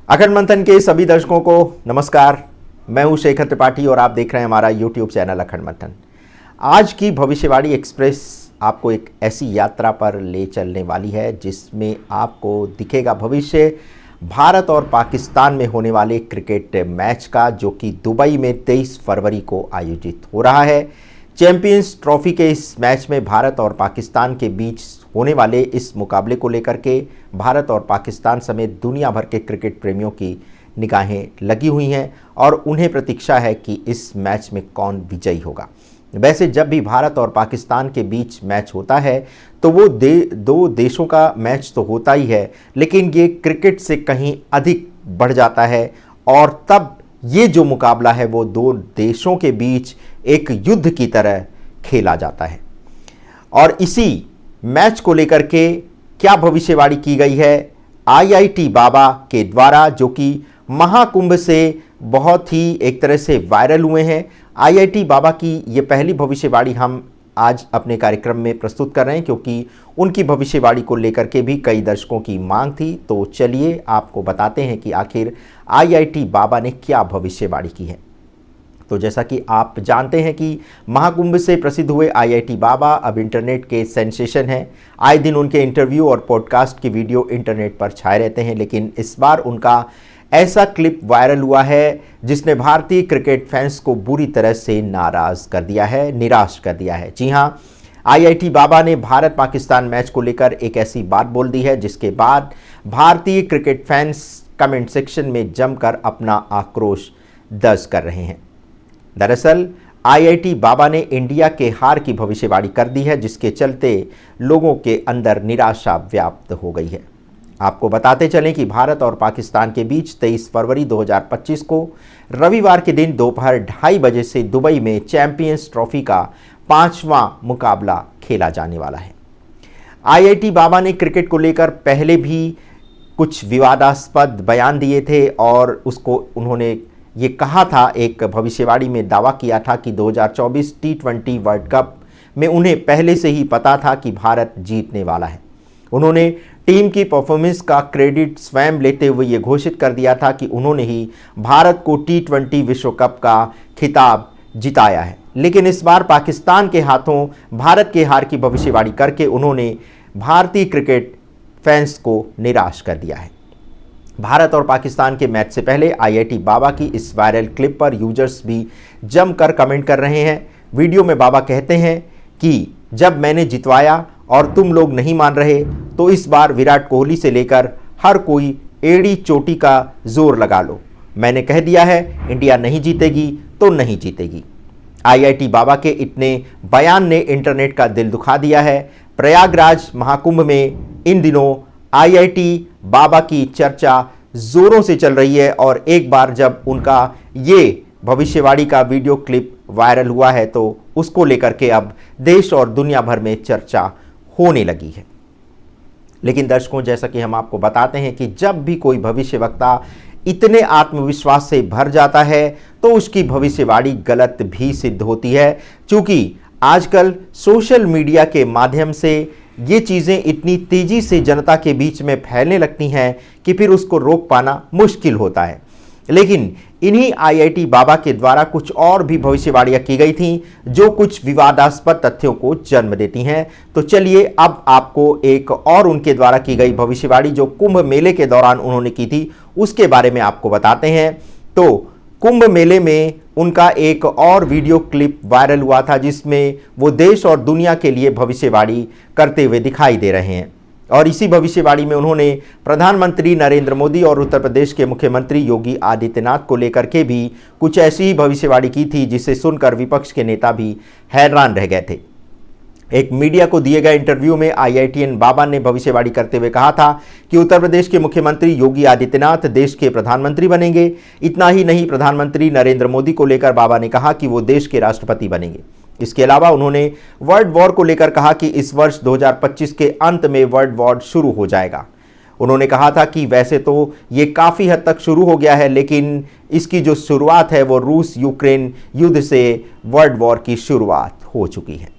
अखंड मंथन के सभी दर्शकों को नमस्कार। मैं हूं शेखर त्रिपाठी और आप देख रहे हैं हमारा यूट्यूब चैनल अखंड मंथन। आज की भविष्यवाणी एक्सप्रेस आपको एक ऐसी यात्रा पर ले चलने वाली है जिसमें आपको दिखेगा भविष्य भारत और पाकिस्तान में होने वाले क्रिकेट मैच का, जो कि दुबई में 23 फरवरी को आयोजित हो रहा है। चैंपियंस ट्रॉफी के इस मैच में भारत और पाकिस्तान के बीच होने वाले इस मुकाबले को लेकर के भारत और पाकिस्तान समेत दुनिया भर के क्रिकेट प्रेमियों की निगाहें लगी हुई हैं और उन्हें प्रतीक्षा है कि इस मैच में कौन विजयी होगा। वैसे जब भी भारत और पाकिस्तान के बीच मैच होता है तो वो दो देशों का मैच तो होता ही है, लेकिन ये क्रिकेट से कहीं अधिक बढ़ जाता है और तब ये जो मुकाबला है वो दो देशों के बीच एक युद्ध की तरह खेला जाता है। और इसी मैच को लेकर के क्या भविष्यवाणी की गई है आईआईटी बाबा के द्वारा, जो कि महाकुंभ से बहुत ही एक तरह से वायरल हुए हैं। आईआईटी बाबा की ये पहली भविष्यवाणी हम आज अपने कार्यक्रम में प्रस्तुत कर रहे हैं, क्योंकि उनकी भविष्यवाणी को लेकर के भी कई दर्शकों की मांग थी। तो चलिए आपको बताते हैं कि आखिर आईआईटी बाबा ने क्या भविष्यवाणी की है। तो जैसा कि आप जानते हैं कि महाकुंभ से प्रसिद्ध हुए आईआईटी बाबा अब इंटरनेट के सेंसेशन हैं। आए दिन उनके इंटरव्यू और पॉडकास्ट की वीडियो इंटरनेट पर छाए रहते हैं, लेकिन इस बार उनका ऐसा क्लिप वायरल हुआ है जिसने भारतीय क्रिकेट फैंस को बुरी तरह से नाराज कर दिया है, निराश कर दिया है। जी हां, आईआईटी बाबा ने भारत पाकिस्तान मैच को लेकर एक ऐसी बात बोल दी है जिसके बाद भारतीय क्रिकेट फैंस कमेंट सेक्शन में जमकर अपना आक्रोश दर्ज कर रहे हैं। दरअसल आईआईटी बाबा ने इंडिया के हार की भविष्यवाणी कर दी है, जिसके चलते लोगों के अंदर निराशा व्याप्त हो गई है। आपको बताते चलें कि भारत और पाकिस्तान के बीच 23 फरवरी 2025 को रविवार के दिन दोपहर 2:30 बजे से दुबई में चैंपियंस ट्रॉफी का 5वां मुकाबला खेला जाने वाला है। आईआईटी बाबा ने क्रिकेट को लेकर पहले भी कुछ विवादास्पद बयान दिए थे और उसको उन्होंने ये कहा था, एक भविष्यवाणी में दावा किया था कि 2024 T20 वर्ल्ड कप में उन्हें पहले से ही पता था कि भारत जीतने वाला है। उन्होंने टीम की परफॉर्मेंस का क्रेडिट स्वयं लेते हुए ये घोषित कर दिया था कि उन्होंने ही भारत को T20 विश्व कप का खिताब जिताया है। लेकिन इस बार पाकिस्तान के हाथों भारत के हार की भविष्यवाणी करके उन्होंने भारतीय क्रिकेट फैंस को निराश कर दिया है। भारत और पाकिस्तान के मैच से पहले आईआईटी बाबा की इस वायरल क्लिप पर यूजर्स भी जमकर कमेंट कर रहे हैं। वीडियो में बाबा कहते हैं कि जब मैंने जितवाया और तुम लोग नहीं मान रहे, तो इस बार विराट कोहली से लेकर हर कोई एड़ी चोटी का जोर लगा लो। मैंने कह दिया है इंडिया नहीं जीतेगी तो नहीं जीतेगी। आईआईटी बाबा के इतने बयान ने इंटरनेट का दिल दुखा दिया है। प्रयागराज महाकुंभ में इन दिनों आईआईटी बाबा की चर्चा जोरों से चल रही है और एक बार जब उनका ये भविष्यवाणी का वीडियो क्लिप वायरल हुआ है तो उसको लेकर के अब देश और दुनिया भर में चर्चा होने लगी है। लेकिन दर्शकों, जैसा कि हम आपको बताते हैं कि जब भी कोई भविष्यवक्ता इतने आत्मविश्वास से भर जाता है तो उसकी भविष्यवाणी गलत भी सिद्ध होती है, क्योंकि आजकल सोशल मीडिया के माध्यम से ये चीज़ें इतनी तेज़ी से जनता के बीच में फैलने लगती हैं कि फिर उसको रोक पाना मुश्किल होता है। लेकिन इन्हीं आईआईटी बाबा के द्वारा कुछ और भी भविष्यवाणियां की गई थीं जो कुछ विवादास्पद तथ्यों को जन्म देती हैं। तो चलिए अब आपको एक और उनके द्वारा की गई भविष्यवाणी जो कुंभ मेले के दौरान उन्होंने की थी उसके बारे में आपको बताते हैं। तो कुंभ मेले में उनका एक और वीडियो क्लिप वायरल हुआ था जिसमें वो देश और दुनिया के लिए भविष्यवाणी करते हुए दिखाई दे रहे हैं। और इसी भविष्यवाणी में उन्होंने प्रधानमंत्री नरेंद्र मोदी और उत्तर प्रदेश के मुख्यमंत्री योगी आदित्यनाथ को लेकर के भी कुछ ऐसी ही भविष्यवाणी की थी जिसे सुनकर विपक्ष के नेता भी हैरान रह गए थे। एक मीडिया को दिए गए इंटरव्यू में आईआईटीएन बाबा ने भविष्यवाणी करते हुए कहा था कि उत्तर प्रदेश के मुख्यमंत्री योगी आदित्यनाथ देश के प्रधानमंत्री बनेंगे। इतना ही नहीं, प्रधानमंत्री नरेंद्र मोदी को लेकर बाबा ने कहा कि वो देश के राष्ट्रपति बनेंगे। इसके अलावा उन्होंने वर्ल्ड वॉर को लेकर कहा कि इस वर्ष 2025 के अंत में वर्ल्ड वॉर शुरू हो जाएगा। उन्होंने कहा था कि वैसे तो ये काफ़ी हद तक शुरू हो गया है, लेकिन इसकी जो शुरुआत है वो रूस यूक्रेन युद्ध से वर्ल्ड वॉर की शुरुआत हो चुकी है।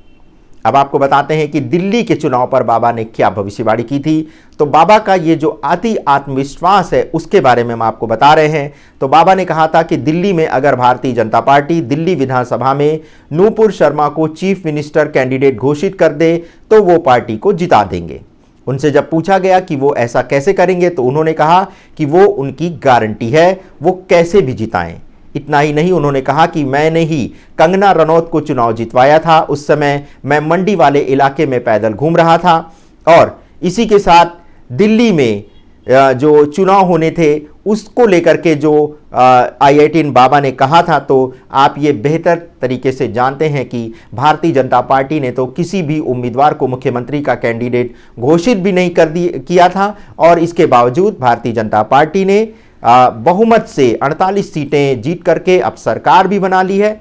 अब आपको बताते हैं कि दिल्ली के चुनाव पर बाबा ने क्या भविष्यवाणी की थी। तो बाबा का ये जो अति आत्मविश्वास है उसके बारे में हम आपको बता रहे हैं। तो बाबा ने कहा था कि दिल्ली में अगर भारतीय जनता पार्टी दिल्ली विधानसभा में नूपुर शर्मा को चीफ मिनिस्टर कैंडिडेट घोषित कर दे तो वो पार्टी को जिता देंगे। उनसे जब पूछा गया कि वो ऐसा कैसे करेंगे तो उन्होंने कहा कि वो उनकी गारंटी है, वो कैसे भी जिताएं। इतना ही नहीं, उन्होंने कहा कि मैंने ही कंगना रनौत को चुनाव जितवाया था। उस समय मैं मंडी वाले इलाके में पैदल घूम रहा था और इसी के साथ दिल्ली में जो चुनाव होने थे उसको लेकर के जो IITN बाबा ने कहा था, तो आप ये बेहतर तरीके से जानते हैं कि भारतीय जनता पार्टी ने तो किसी भी उम्मीदवार को मुख्यमंत्री का कैंडिडेट घोषित भी नहीं किया था और इसके बावजूद भारतीय जनता पार्टी ने बहुमत से 48 सीटें जीत करके अब सरकार भी बना ली है।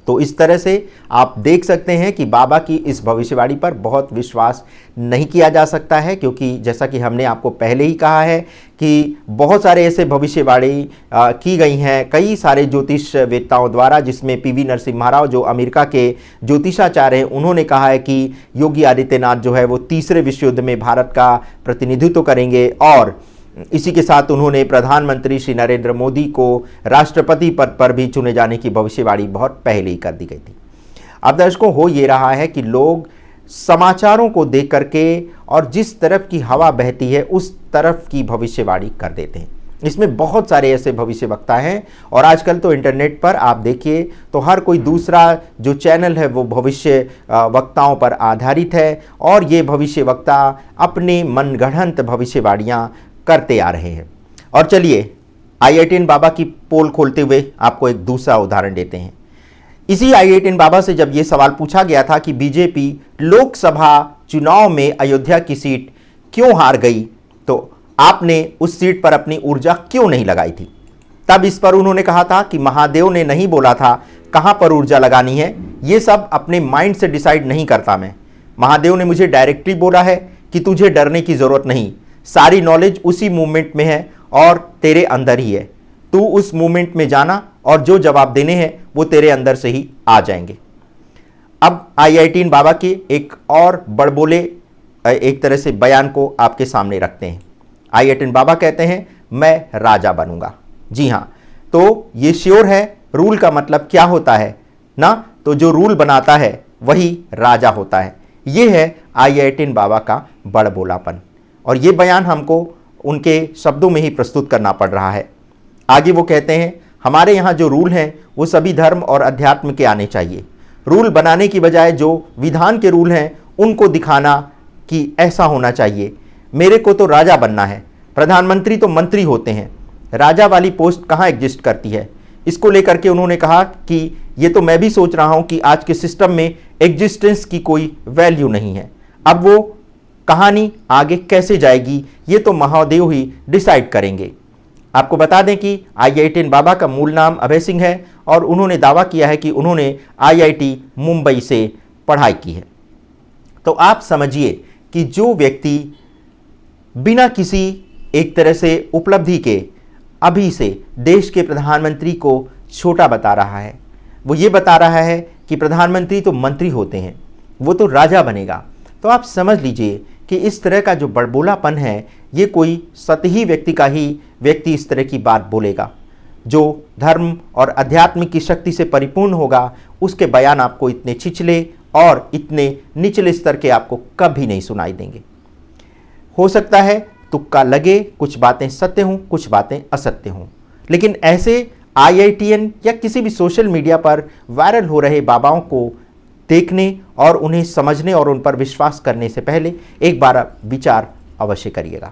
तो इस तरह से आप देख सकते हैं कि बाबा की इस भविष्यवाणी पर बहुत विश्वास नहीं किया जा सकता है, क्योंकि जैसा कि हमने आपको पहले ही कहा है कि बहुत सारे ऐसे भविष्यवाणी की गई हैं कई सारे ज्योतिषवेत्ताओं द्वारा, जिसमें PV नरसिम्हा राव जो अमेरिका के ज्योतिषाचार्य हैं, उन्होंने कहा है कि योगी आदित्यनाथ जो है वो तीसरे विश्व युद्ध में भारत का प्रतिनिधित्व करेंगे। और इसी के साथ उन्होंने प्रधानमंत्री श्री नरेंद्र मोदी को राष्ट्रपति पद पर भी चुने जाने की भविष्यवाणी बहुत पहले ही कर दी गई थी। अब दर्शकों, हो ये रहा है कि लोग समाचारों को देख करके और जिस तरफ की हवा बहती है उस तरफ की भविष्यवाणी कर देते हैं। इसमें बहुत सारे ऐसे भविष्यवक्ता हैं और आजकल तो इंटरनेट पर आप देखिए तो हर कोई दूसरा जो चैनल है वो भविष्य वक्ताओं पर आधारित है और ये भविष्यवक्ता अपने मनगढ़ंत भविष्यवाणियाँ करते आ रहे हैं। और चलिए IITN बाबा की पोल खोलते हुए आपको एक दूसरा उदाहरण देते हैं। इसी IITN बाबा से जब ये सवाल पूछा गया था कि बीजेपी लोकसभा चुनाव में अयोध्या की सीट क्यों हार गई, तो आपने उस सीट पर अपनी ऊर्जा क्यों नहीं लगाई थी, तब इस पर उन्होंने कहा था कि महादेव ने नहीं बोला था कहां पर ऊर्जा लगानी है, ये सब अपने माइंड से डिसाइड नहीं करता मैं। महादेव ने मुझे डायरेक्टली बोला है कि तुझे डरने की जरूरत नहीं, सारी नॉलेज उसी मूवमेंट में है और तेरे अंदर ही है, तू उस मूवमेंट में जाना और जो जवाब देने हैं वो तेरे अंदर से ही आ जाएंगे। अब IITN बाबा के एक और बड़बोले एक तरह से बयान को आपके सामने रखते हैं। IITN बाबा कहते हैं मैं राजा बनूंगा। जी हाँ, तो ये श्योर है रूल का मतलब क्या होता है ना, तो जो रूल बनाता है वही राजा होता है। ये है IITN बाबा का बड़बोलापन और ये बयान हमको उनके शब्दों में ही प्रस्तुत करना पड़ रहा है। आगे वो कहते हैं हमारे यहाँ जो रूल हैं वो सभी धर्म और अध्यात्म के आने चाहिए। रूल बनाने की बजाय जो विधान के रूल हैं उनको दिखाना कि ऐसा होना चाहिए। मेरे को तो राजा बनना है, प्रधानमंत्री तो मंत्री होते हैं, राजा वाली पोस्ट कहाँ एग्जिस्ट करती है। इसको लेकर के उन्होंने कहा कि ये तो मैं भी सोच रहा हूँ कि आज के सिस्टम में एग्जिस्टेंस की कोई वैल्यू नहीं है। अब वो कहानी आगे कैसे जाएगी ये तो महादेव ही डिसाइड करेंगे। आपको बता दें कि IITN बाबा का मूल नाम अभय सिंह है और उन्होंने दावा किया है कि उन्होंने IIT मुंबई से पढ़ाई की है। तो आप समझिए कि जो व्यक्ति बिना किसी एक तरह से उपलब्धि के अभी से देश के प्रधानमंत्री को छोटा बता रहा है, वो ये बता रहा है कि प्रधानमंत्री तो मंत्री होते हैं, वो तो राजा बनेगा। तो आप समझ लीजिए कि इस तरह का जो बड़बोलापन है ये कोई सतही व्यक्ति इस तरह की बात बोलेगा। जो धर्म और अध्यात्म की शक्ति से परिपूर्ण होगा उसके बयान आपको इतने छिछले और इतने निचले स्तर के आपको कभी नहीं सुनाई देंगे। हो सकता है तुक्का लगे, कुछ बातें सत्य हों, कुछ बातें असत्य हों, लेकिन ऐसे IITN या किसी भी सोशल मीडिया पर वायरल हो रहे बाबाओं को देखने और उन्हें समझने और उन पर विश्वास करने से पहले एक बार विचार अवश्य करिएगा।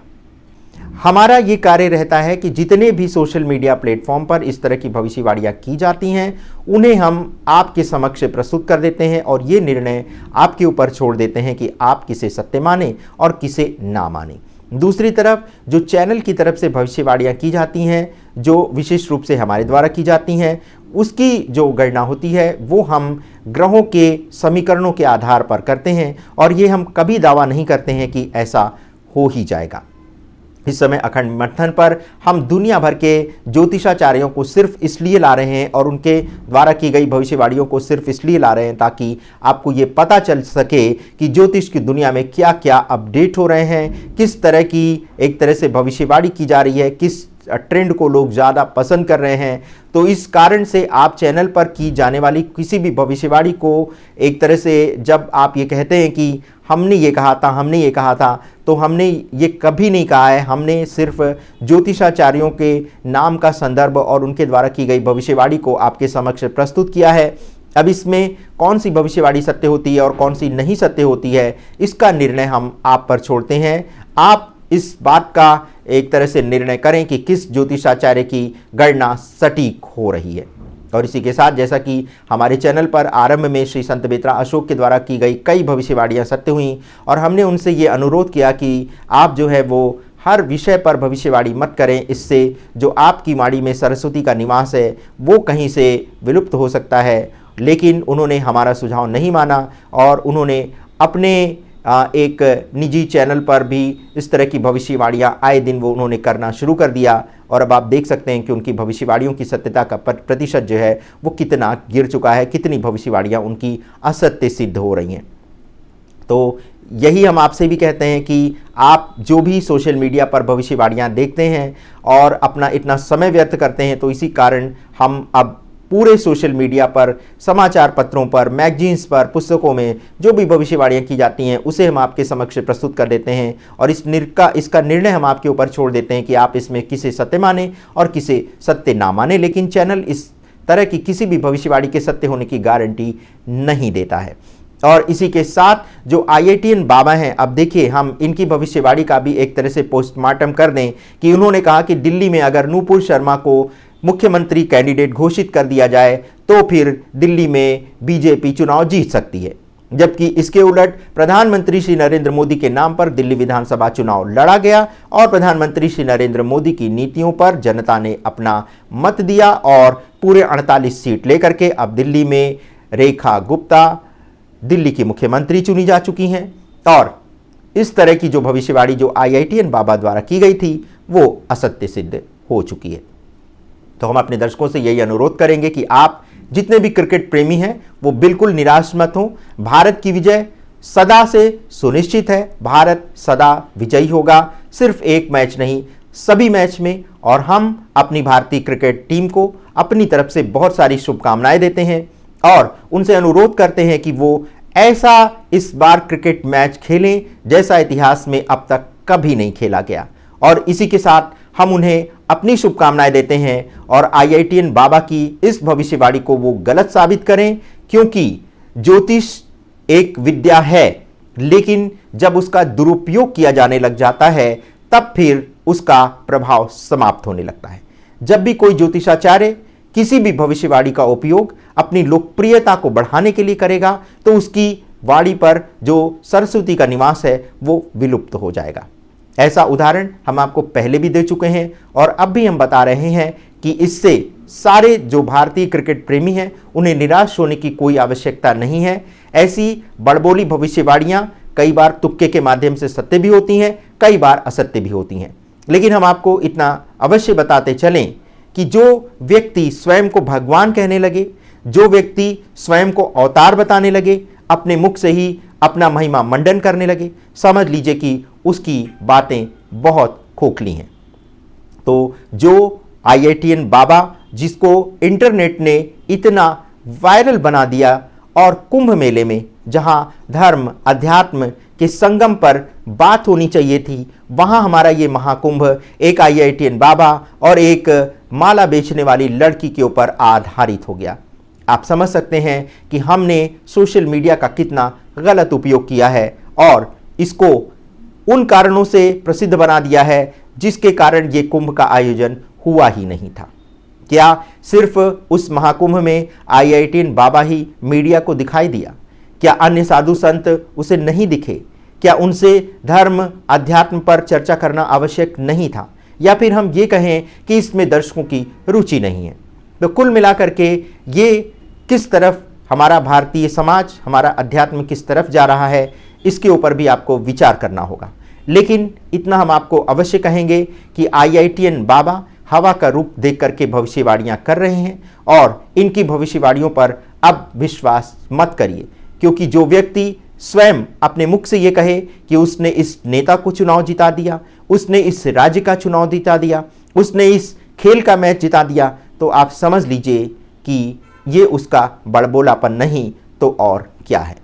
हमारा ये कार्य रहता है कि जितने भी सोशल मीडिया प्लेटफॉर्म पर इस तरह की भविष्यवाणियाँ की जाती हैं उन्हें हम आपके समक्ष प्रस्तुत कर देते हैं और ये निर्णय आपके ऊपर छोड़ देते हैं कि आप किसे सत्य माने और किसे ना माने। दूसरी तरफ जो चैनल की तरफ से भविष्यवाणियाँ की जाती हैं, जो विशेष रूप से हमारे द्वारा की जाती हैं, उसकी जो गणना होती है वो हम ग्रहों के समीकरणों के आधार पर करते हैं और ये हम कभी दावा नहीं करते हैं कि ऐसा हो ही जाएगा। इस समय अखंड मंथन पर हम दुनिया भर के ज्योतिषाचार्यों को सिर्फ इसलिए ला रहे हैं और उनके द्वारा की गई भविष्यवाणियों को सिर्फ इसलिए ला रहे हैं ताकि आपको ये पता चल सके कि ज्योतिष की दुनिया में क्या क्या अपडेट हो रहे हैं, किस तरह की एक तरह से भविष्यवाणी की जा रही है, किस ट्रेंड को लोग ज़्यादा पसंद कर रहे हैं। तो इस कारण से आप चैनल पर की जाने वाली किसी भी भविष्यवाणी को एक तरह से जब आप ये कहते हैं कि हमने ये कहा था, हमने ये कहा था, तो हमने ये कभी नहीं कहा है। हमने सिर्फ ज्योतिषाचार्यों के नाम का संदर्भ और उनके द्वारा की गई भविष्यवाणी को आपके समक्ष प्रस्तुत किया है। अब इसमें कौन सी भविष्यवाणी सत्य होती है और कौन सी नहीं सत्य होती है, इसका निर्णय हम आप पर छोड़ते हैं। आप इस बात का एक तरह से निर्णय करें कि किस ज्योतिषाचार्य की गणना सटीक हो रही है। और इसी के साथ जैसा कि हमारे चैनल पर आरंभ में श्री संत बेतरा अशोक के द्वारा की गई कई भविष्यवाणियां सत्य हुई और हमने उनसे ये अनुरोध किया कि आप जो है वो हर विषय पर भविष्यवाणी मत करें, इससे जो आपकी वाणी में सरस्वती का निवास है वो कहीं से विलुप्त हो सकता है। लेकिन उन्होंने हमारा सुझाव नहीं माना और उन्होंने अपने एक निजी चैनल पर भी इस तरह की भविष्यवाणियां आए दिन वो उन्होंने करना शुरू कर दिया और अब आप देख सकते हैं कि उनकी भविष्यवाणियों की सत्यता का प्रतिशत जो है वो कितना गिर चुका है, कितनी भविष्यवाणियां उनकी असत्य सिद्ध हो रही हैं। तो यही हम आपसे भी कहते हैं कि आप जो भी सोशल मीडिया पर भविष्यवाणियां देखते हैं और अपना इतना समय व्यर्थ करते हैं, तो इसी कारण हम अब पूरे सोशल मीडिया पर, समाचार पत्रों पर, मैगजीन्स पर, पुस्तकों में जो भी भविष्यवाणियाँ की जाती हैं उसे हम आपके समक्ष प्रस्तुत कर देते हैं और इसका निर्णय हम आपके ऊपर छोड़ देते हैं कि आप इसमें किसे सत्य माने और किसे सत्य ना माने। लेकिन चैनल इस तरह की किसी भी भविष्यवाणी के सत्य होने की गारंटी नहीं देता है। और इसी के साथ जो IITian बाबा हैं, अब देखिए हम इनकी भविष्यवाणी का भी एक तरह से पोस्टमार्टम कर दें कि उन्होंने कहा कि दिल्ली में अगर नूपुर शर्मा को मुख्यमंत्री कैंडिडेट घोषित कर दिया जाए तो फिर दिल्ली में बीजेपी चुनाव जीत सकती है, जबकि इसके उलट प्रधानमंत्री श्री नरेंद्र मोदी के नाम पर दिल्ली विधानसभा चुनाव लड़ा गया और प्रधानमंत्री श्री नरेंद्र मोदी की नीतियों पर जनता ने अपना मत दिया और पूरे 48 सीट लेकर के अब दिल्ली में रेखा गुप्ता दिल्ली की मुख्यमंत्री चुनी जा चुकी हैं। और इस तरह की जो भविष्यवाणी जो IITian बाबा द्वारा की गई थी वो असत्य सिद्ध हो चुकी है। तो हम अपने दर्शकों से यही अनुरोध करेंगे कि आप जितने भी क्रिकेट प्रेमी हैं वो बिल्कुल निराश मत हो। भारत की विजय सदा से सुनिश्चित है, भारत सदा विजयी होगा, सिर्फ एक मैच नहीं सभी मैच में। और हम अपनी भारतीय क्रिकेट टीम को अपनी तरफ से बहुत सारी शुभकामनाएं देते हैं और उनसे अनुरोध करते हैं कि वो ऐसा इस बार क्रिकेट मैच खेलें जैसा इतिहास में अब तक कभी नहीं खेला गया। और इसी के साथ हम उन्हें अपनी शुभकामनाएं देते हैं और IITian बाबा की इस भविष्यवाणी को वो गलत साबित करें, क्योंकि ज्योतिष एक विद्या है लेकिन जब उसका दुरुपयोग किया जाने लग जाता है तब फिर उसका प्रभाव समाप्त होने लगता है। जब भी कोई ज्योतिषाचार्य किसी भी भविष्यवाणी का उपयोग अपनी लोकप्रियता को बढ़ाने के लिए करेगा तो उसकी वाणी पर जो सरस्वती का निवास है वो विलुप्त हो जाएगा। ऐसा उदाहरण हम आपको पहले भी दे चुके हैं और अब भी हम बता रहे हैं कि इससे सारे जो भारतीय क्रिकेट प्रेमी हैं उन्हें निराश होने की कोई आवश्यकता नहीं है। ऐसी बड़बोली भविष्यवाणियां कई बार तुक्के के माध्यम से सत्य भी होती हैं, कई बार असत्य भी होती हैं, लेकिन हम आपको इतना अवश्य बताते चलें कि जो व्यक्ति स्वयं को भगवान कहने लगे, जो व्यक्ति स्वयं को अवतार बताने लगे, अपने मुख से ही अपना महिमा मंडन करने लगे, समझ लीजिए कि उसकी बातें बहुत खोखली हैं। तो जो IITian बाबा जिसको इंटरनेट ने इतना वायरल बना दिया और कुंभ मेले में जहां धर्म अध्यात्म के संगम पर बात होनी चाहिए थी, वहां हमारा ये महाकुंभ एक IITian बाबा और एक माला बेचने वाली लड़की के ऊपर आधारित हो गया। आप समझ सकते हैं कि हमने सोशल मीडिया का कितना गलत उपयोग किया है और इसको उन कारणों से प्रसिद्ध बना दिया है जिसके कारण ये कुंभ का आयोजन हुआ ही नहीं था। क्या सिर्फ उस महाकुंभ में IITian बाबा ही मीडिया को दिखाई दिया? क्या अन्य साधु संत उसे नहीं दिखे? क्या उनसे धर्म अध्यात्म पर चर्चा करना आवश्यक नहीं था? या फिर हम ये कहें कि इसमें दर्शकों की रुचि नहीं है? तो कुल मिलाकर के ये किस तरफ हमारा भारतीय समाज, हमारा अध्यात्म किस तरफ जा रहा है, इसके ऊपर भी आपको विचार करना होगा। लेकिन इतना हम आपको अवश्य कहेंगे कि IITian बाबा हवा का रूप देख करके भविष्यवाणियां कर रहे हैं और इनकी भविष्यवाणियों पर अब विश्वास मत करिए, क्योंकि जो व्यक्ति स्वयं अपने मुख से ये कहे कि उसने इस नेता को चुनाव जिता दिया, उसने इस राज्य का चुनाव जिता दिया, उसने इस खेल का मैच जिता दिया, तो आप समझ लीजिए कि ये उसका बड़बोलापन नहीं तो और क्या है।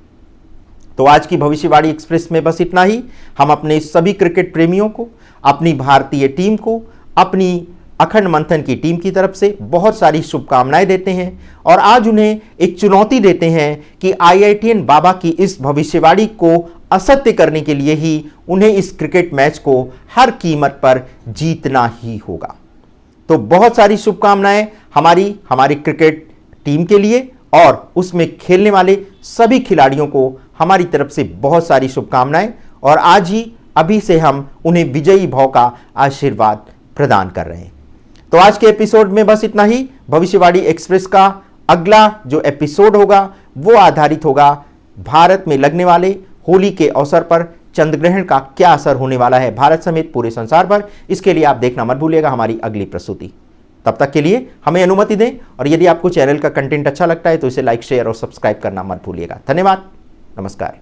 तो आज की भविष्यवाणी एक्सप्रेस में बस इतना ही। हम अपने सभी क्रिकेट प्रेमियों को, अपनी भारतीय टीम को, अपनी अखंड मंथन की टीम की तरफ से बहुत सारी शुभकामनाएं देते हैं और आज उन्हें एक चुनौती देते हैं कि IITian बाबा की इस भविष्यवाणी को असत्य करने के लिए ही उन्हें इस क्रिकेट मैच को हर कीमत पर जीतना ही होगा। तो बहुत सारी शुभकामनाएं हमारी क्रिकेट टीम के लिए और उसमें खेलने वाले सभी खिलाड़ियों को हमारी तरफ से बहुत सारी शुभकामनाएं, और आज ही अभी से हम उन्हें विजयी भाव का आशीर्वाद प्रदान कर रहे हैं। तो आज के एपिसोड में बस इतना ही। भविष्यवाणी एक्सप्रेस का अगला जो एपिसोड होगा वो आधारित होगा भारत में लगने वाले होली के अवसर पर चंद्रग्रहण का क्या असर होने वाला है भारत समेत पूरे संसार पर। इसके लिए आप देखना मत भूलिएगा हमारी अगली प्रस्तुति। तब तक के लिए हमें अनुमति दें, और यदि आपको चैनल का कंटेंट अच्छा लगता है तो इसे लाइक, शेयर और सब्सक्राइब करना मत भूलिएगा। धन्यवाद, नमस्कार।